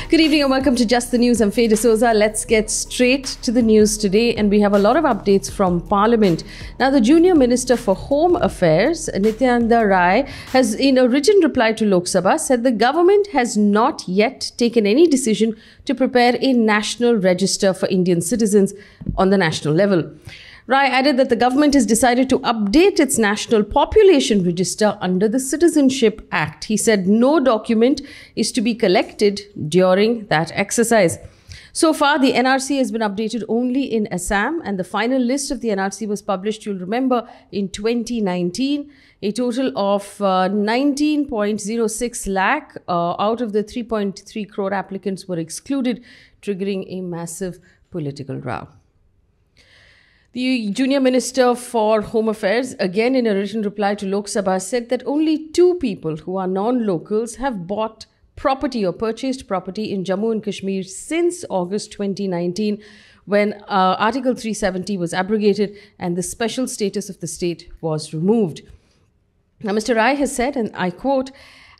Good evening and welcome to Just the News. I'm Faye D'Souza. Let's get straight to the news today, and we have a lot of updates from Parliament. Now, the Junior Minister for Home Affairs, Nityananda, has, in a written reply to Lok Sabha, said the government has not yet taken any decision to prepare a national register for Indian citizens on the national level. Rai added that the government has decided to update its national population register under the Citizenship Act. He said no document is to be collected during that exercise. So far, the NRC has been updated only in Assam, and the final list of the NRC was published, you'll remember, in 2019. A total of 19.06 lakh out of the 3.3 crore applicants were excluded, triggering a massive political row. The Junior Minister for Home Affairs, again in a written reply to Lok Sabha, said that only 2 people who are non-locals have bought property or purchased property in Jammu and Kashmir since August 2019, when Article 370 was abrogated and the special status of the state was removed. Now, Mr. Rai has said, and I quote,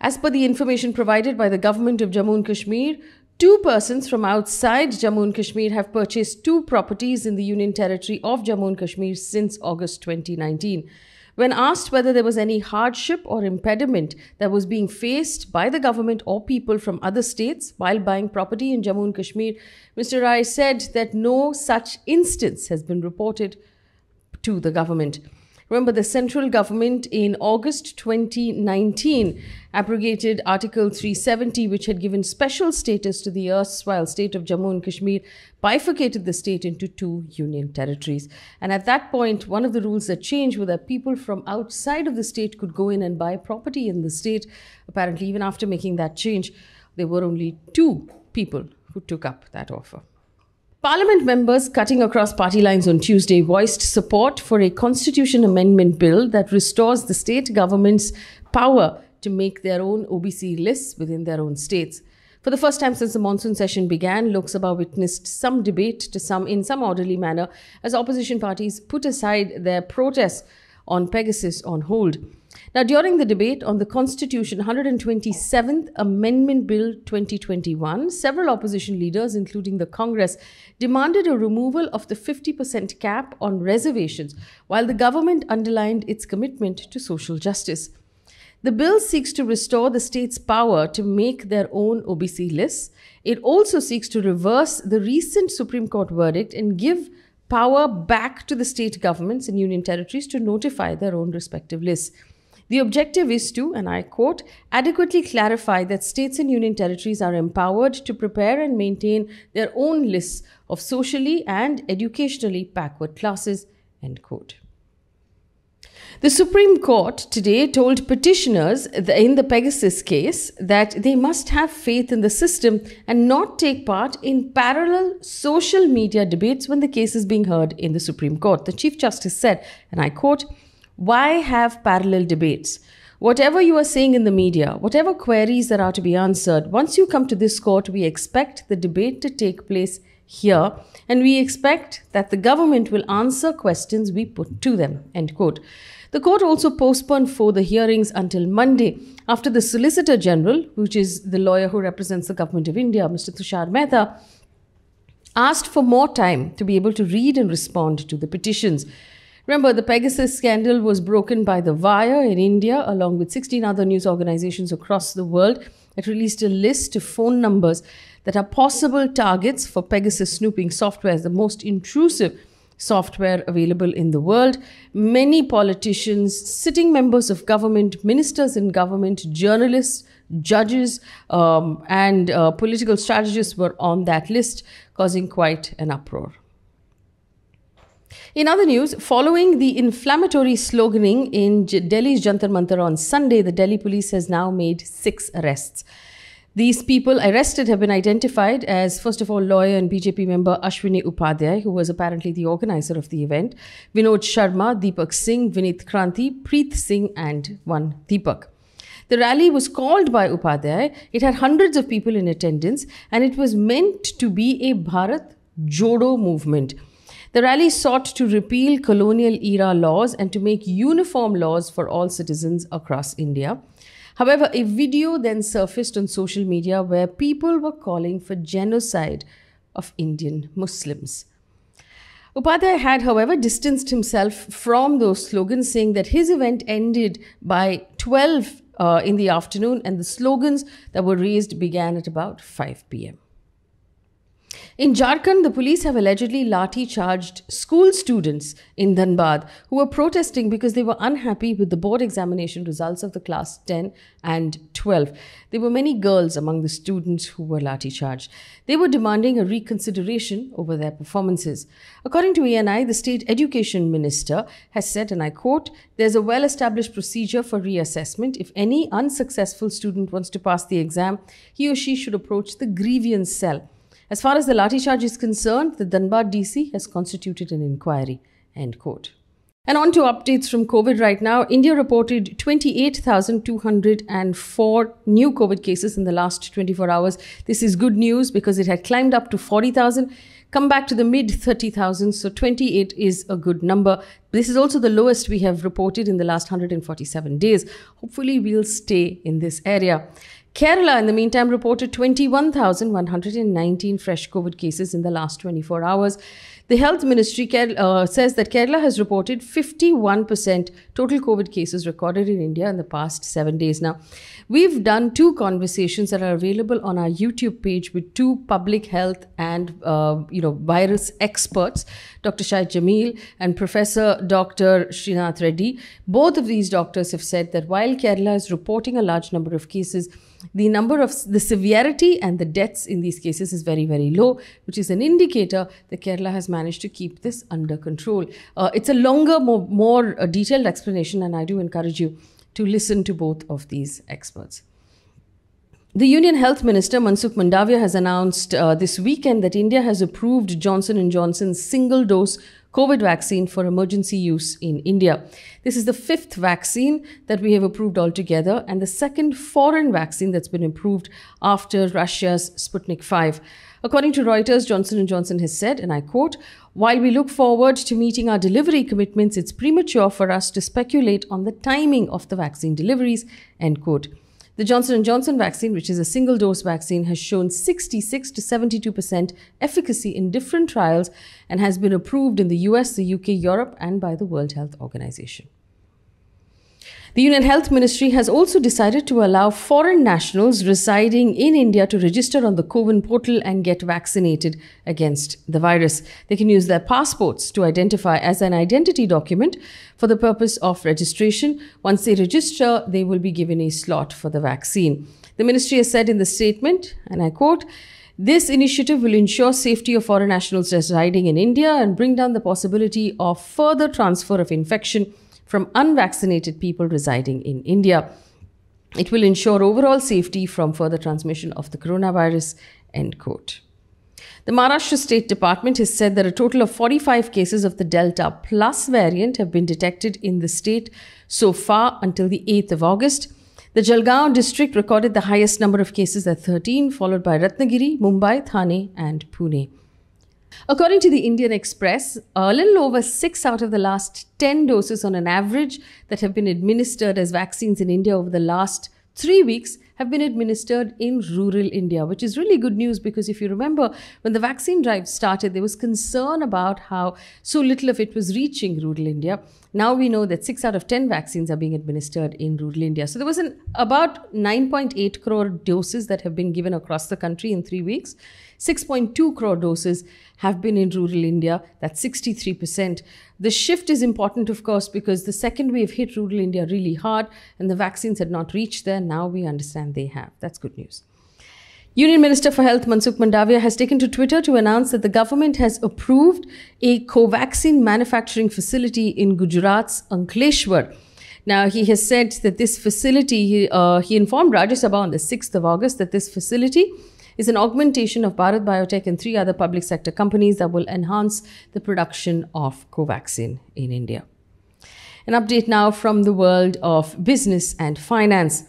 "As per the information provided by the government of Jammu and Kashmir, 2 persons from outside Jammu and Kashmir have purchased 2 properties in the Union Territory of Jammu and Kashmir since August 2019. When asked whether there was any hardship or impediment that was being faced by the government or people from other states while buying property in Jammu and Kashmir, Mr. Rai said that no such instance has been reported to the government. Remember, the central government in August 2019 abrogated Article 370, which had given special status to the erstwhile state of Jammu and Kashmir, bifurcated the state into 2 union territories. And at that point, one of the rules that changed were that people from outside of the state could go in and buy property in the state. Apparently, even after making that change, there were only 2 people who took up that offer. Parliament members cutting across party lines on Tuesday voiced support for a constitution amendment bill that restores the state government's power to make their own OBC lists within their own states. For the first time since the monsoon session began, Lok Sabha witnessed some debate in some orderly manner as opposition parties put aside their protests on Pegasus on hold. Now, during the debate on the Constitution 127th Amendment Bill 2021, several opposition leaders, including the Congress, demanded a removal of the 50% cap on reservations, while the government underlined its commitment to social justice. The bill seeks to restore the state's power to make their own OBC lists. It also seeks to reverse the recent Supreme Court verdict and give power back to the state governments and union territories to notify their own respective lists. The objective is to, and I quote, adequately clarify that states and union territories are empowered to prepare and maintain their own lists of socially and educationally backward classes, end quote. The Supreme Court today told petitioners in the Pegasus case that they must have faith in the system and not take part in parallel social media debates when the case is being heard in the Supreme Court. The Chief Justice said, and I quote, "Why have parallel debates? Whatever you are saying in the media, whatever queries that are to be answered, once you come to this court, we expect the debate to take place here, and we expect that the government will answer questions we put to them," end quote. The court also postponed the hearings until Monday after the Solicitor General, which is the lawyer who represents the Government of India, Mr. Tushar Mehta, asked for more time to be able to read and respond to the petitions. Remember, the Pegasus scandal was broken by The Wire in India, along with 16 other news organizations across the world, that released a list of phone numbers that are possible targets for Pegasus snooping software, the most intrusive software available in the world. Many politicians, sitting members of government, ministers in government, journalists, judges, and political strategists were on that list, causing quite an uproar. In other news, following the inflammatory sloganing in Delhi's Jantar Mantar on Sunday, the Delhi police has now made 6 arrests. These people arrested have been identified as, first of all, lawyer and BJP member Ashwini Upadhyay, who was apparently the organizer of the event, Vinod Sharma, Deepak Singh, Vinit Kranti, Preet Singh, and one Deepak. The rally was called by Upadhyay. It had hundreds of people in attendance, and it was meant to be a Bharat Jodo movement. The rally sought to repeal colonial-era laws and to make uniform laws for all citizens across India. However, a video then surfaced on social media where people were calling for genocide of Indian Muslims. Upadhyay had, however, distanced himself from those slogans, saying that his event ended by 12 in the afternoon and the slogans that were raised began at about 5 p.m. In Jharkhand, the police have allegedly Lathi charged school students in Dhanbad who were protesting because they were unhappy with the board examination results of the class 10 and 12. There were many girls among the students who were Lathi charged. They were demanding a reconsideration over their performances. According to ANI, the state education minister has said, and I quote, "There's a well-established procedure for reassessment. If any unsuccessful student wants to pass the exam, he or she should approach the grievance cell. As far as the Lathi charge is concerned, the Dhanbad DC has constituted an inquiry." End quote. And on to updates from COVID right now. India reported 28,204 new COVID cases in the last 24 hours. This is good news because it had climbed up to 40,000, come back to the mid 30,000. So 28 is a good number. This is also the lowest we have reported in the last 147 days. Hopefully, we'll stay in this area. Kerala, in the meantime, reported 21,119 fresh COVID cases in the last 24 hours. The Health Ministry says that Kerala has reported 51% total COVID cases recorded in India in the past 7 days. Now, we've done 2 conversations that are available on our YouTube page with 2 public health and virus experts, Dr. Shahid Jamil and Professor Dr. Srinath Reddy. Both of these doctors have said that while Kerala is reporting a large number of cases, the number of the severity and the deaths in these cases is very, very low, which is an indicator that Kerala has managed to keep this under control. It's a longer, more detailed explanation, and I do encourage you to listen to both of these experts. The Union Health Minister Mansukh Mandavia has announced this weekend that India has approved Johnson & Johnson's single-dose COVID vaccine for emergency use in India. This is the 5th vaccine that we have approved altogether and the 2nd foreign vaccine that's been approved after Russia's Sputnik V. According to Reuters, Johnson & Johnson has said, and I quote, "While we look forward to meeting our delivery commitments, it's premature for us to speculate on the timing of the vaccine deliveries," end quote. The Johnson & Johnson vaccine, which is a single-dose vaccine, has shown 66 to 72% efficacy in different trials and has been approved in the US, the UK, Europe, and by the World Health Organization. The Union Health Ministry has also decided to allow foreign nationals residing in India to register on the CoWIN portal and get vaccinated against the virus. They can use their passports to identify as an identity document for the purpose of registration. Once they register, they will be given a slot for the vaccine. The ministry has said in the statement, and I quote, "This initiative will ensure safety of foreign nationals residing in India and bring down the possibility of further transfer of infection from unvaccinated people residing in India. It will ensure overall safety from further transmission of the coronavirus," end quote. The Maharashtra State Department has said that a total of 45 cases of the Delta Plus variant have been detected in the state so far until the 8th of August. The Jalgaon district recorded the highest number of cases at 13, followed by Ratnagiri, Mumbai, Thane, and Pune. According to the Indian Express, a little over 6 out of the last 10 doses on an average that have been administered as vaccines in India over the last 3 weeks have been administered in rural India, which is really good news because if you remember, when the vaccine drive started, there was concern about how so little of it was reaching rural India. Now we know that 6 out of 10 vaccines are being administered in rural India. So there was about 9.8 crore doses that have been given across the country in 3 weeks. 6.2 crore doses have been in rural India. That's 63%. The shift is important, of course, because the second wave hit rural India really hard and the vaccines had not reached there. Now we understand they have. That's good news. Union Minister for Health Mansukh Mandavia has taken to Twitter to announce that the government has approved a Covaxin manufacturing facility in Gujarat's Ankleshwar. Now, he has said that this facility, he informed Rajya Sabha on the 6th of August that this facility is an augmentation of Bharat Biotech and 3 other public sector companies that will enhance the production of Covaxin in India. An update now from the world of business and finance.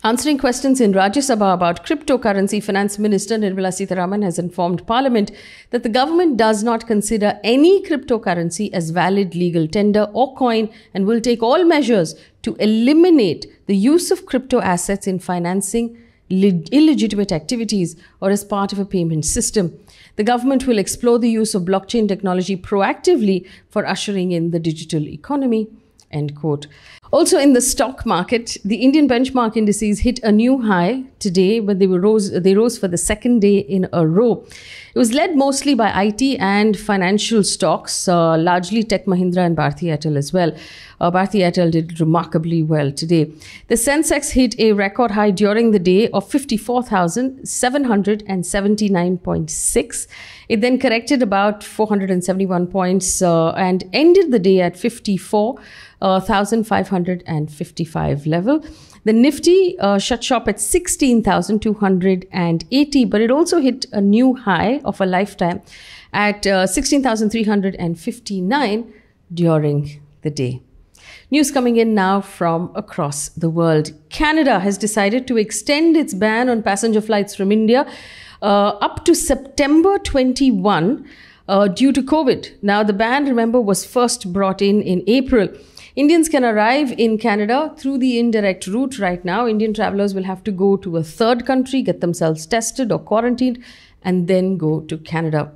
Answering questions in Rajya Sabha about cryptocurrency, Finance Minister Nirmala Sitharaman has informed Parliament that the government does not consider any cryptocurrency as valid legal tender or coin and will take all measures to eliminate the use of crypto assets in financing illegitimate activities or as part of a payment system. The government will explore the use of blockchain technology proactively for ushering in the digital economy. End quote. Also in the stock market, the Indian benchmark indices hit a new high today, but they rose for the second day in a row. It was led mostly by IT and financial stocks, largely Tech Mahindra and Bharti Airtel as well. Bharti Airtel did remarkably well today. The Sensex hit a record high during the day of 54,779.6. It then corrected about 471 points and ended the day at 54,555 level. The Nifty shut shop at 16,280, but it also hit a new high of a lifetime at 16,359 during the day. News coming in now from across the world. Canada has decided to extend its ban on passenger flights from India up to September 21 due to COVID. Now, the ban, remember, was first brought in April. Indians can arrive in Canada through the indirect route right now. Indian travelers will have to go to a third country, get themselves tested or quarantined, and then go to Canada.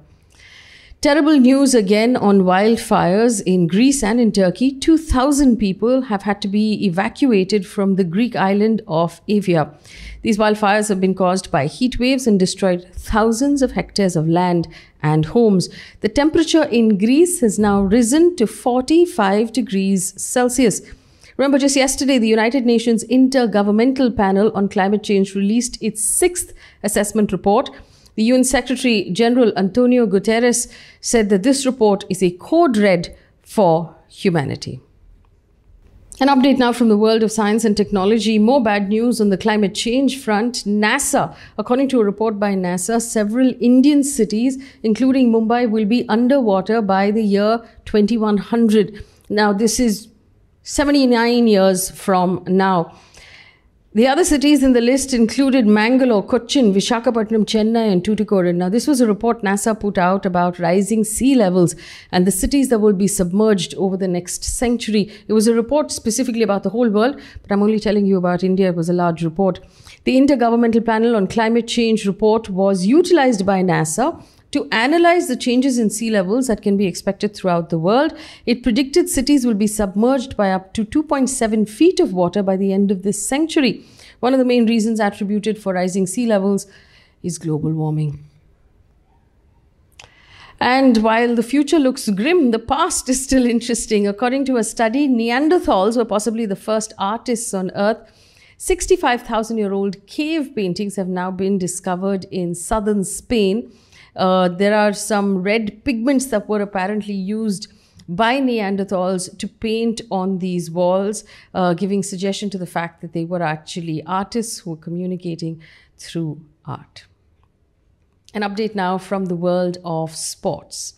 Terrible news again on wildfires in Greece and in Turkey. 2,000 people have had to be evacuated from the Greek island of Evia. These wildfires have been caused by heat waves and destroyed thousands of hectares of land and homes. The temperature in Greece has now risen to 45 degrees Celsius. Remember, just yesterday, the United Nations Intergovernmental Panel on Climate Change released its 6th assessment report. The UN Secretary General Antonio Guterres said that this report is a code red for humanity. An update now from the world of science and technology. More bad news on the climate change front. NASA, according to a report by NASA, several Indian cities, including Mumbai, will be underwater by the year 2100. Now, this is 79 years from now. The other cities in the list included Mangalore, Cochin, Visakhapatnam, Chennai and Tuticorin. Now, this was a report NASA put out about rising sea levels and the cities that will be submerged over the next century. It was a report specifically about the whole world, but I'm only telling you about India. It was a large report. The Intergovernmental Panel on Climate Change report was utilized by NASA to analyze the changes in sea levels that can be expected throughout the world. It predicted cities will be submerged by up to 2.7 feet of water by the end of this century. One of the main reasons attributed for rising sea levels is global warming. And while the future looks grim, the past is still interesting. According to a study, Neanderthals were possibly the first artists on Earth. 65,000-year-old cave paintings have now been discovered in southern Spain. There are some red pigments that were apparently used by Neanderthals to paint on these walls, giving suggestion to the fact that they were actually artists who were communicating through art. An update now from the world of sports.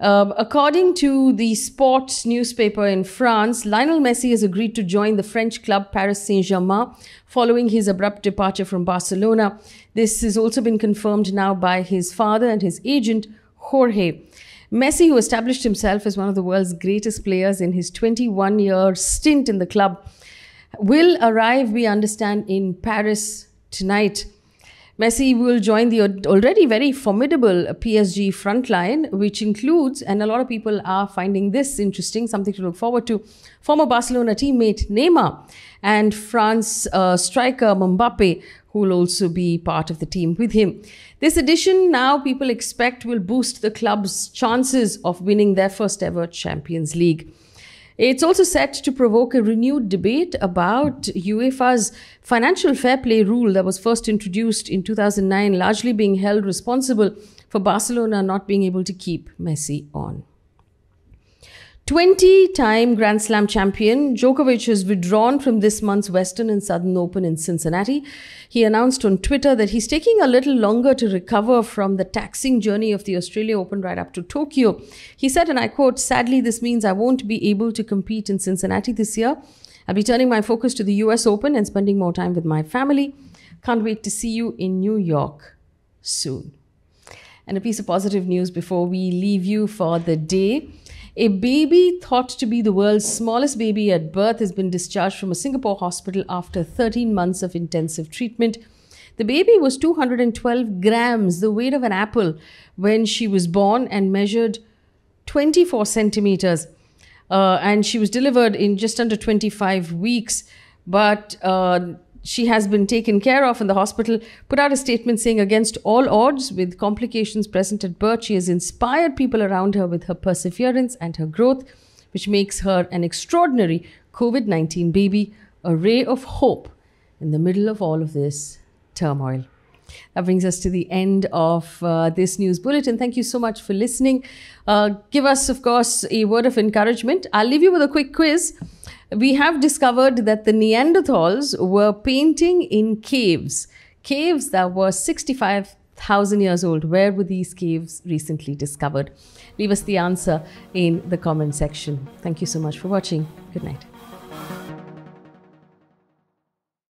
According to the sports newspaper in France, Lionel Messi has agreed to join the French club Paris Saint-Germain following his abrupt departure from Barcelona. This has also been confirmed now by his father and his agent, Jorge. Messi, who established himself as one of the world's greatest players in his 21-year stint in the club, will arrive, we understand, in Paris tonight. Messi will join the already very formidable PSG frontline, which includes, and a lot of people are finding this interesting, something to look forward to, former Barcelona teammate Neymar and France striker Mbappe, who will also be part of the team with him. This addition now people expect will boost the club's chances of winning their first ever Champions League. It's also set to provoke a renewed debate about UEFA's financial fair play rule that was first introduced in 2009, largely being held responsible for Barcelona not being able to keep Messi on. 20-time Grand Slam champion Djokovic has withdrawn from this month's Western and Southern Open in Cincinnati. He announced on Twitter that he's taking a little longer to recover from the taxing journey of the Australia Open right up to Tokyo. He said, and I quote, "Sadly, this means I won't be able to compete in Cincinnati this year. I'll be turning my focus to the US Open and spending more time with my family. Can't wait to see you in New York soon. And a piece of positive news before we leave you for the day. A baby thought to be the world's smallest baby at birth has been discharged from a Singapore hospital after 13 months of intensive treatment. The baby was 212 grams, the weight of an apple, when she was born and measured 24 centimeters. And she was delivered in just under 25 weeks. But she has been taken care of, and the hospital put out a statement saying, against all odds, with complications present at birth, she has inspired people around her with her perseverance and her growth, which makes her an extraordinary COVID-19 baby, a ray of hope in the middle of all of this turmoil. That brings us to the end of this news bulletin. Thank you so much for listening. Give us, of course, a word of encouragement. I'll leave you with a quick quiz. We have discovered that the Neanderthals were painting in caves that were 65,000 years old. Where were these caves recently discovered? Leave us the answer in the comment section. Thank you so much for watching. Good night.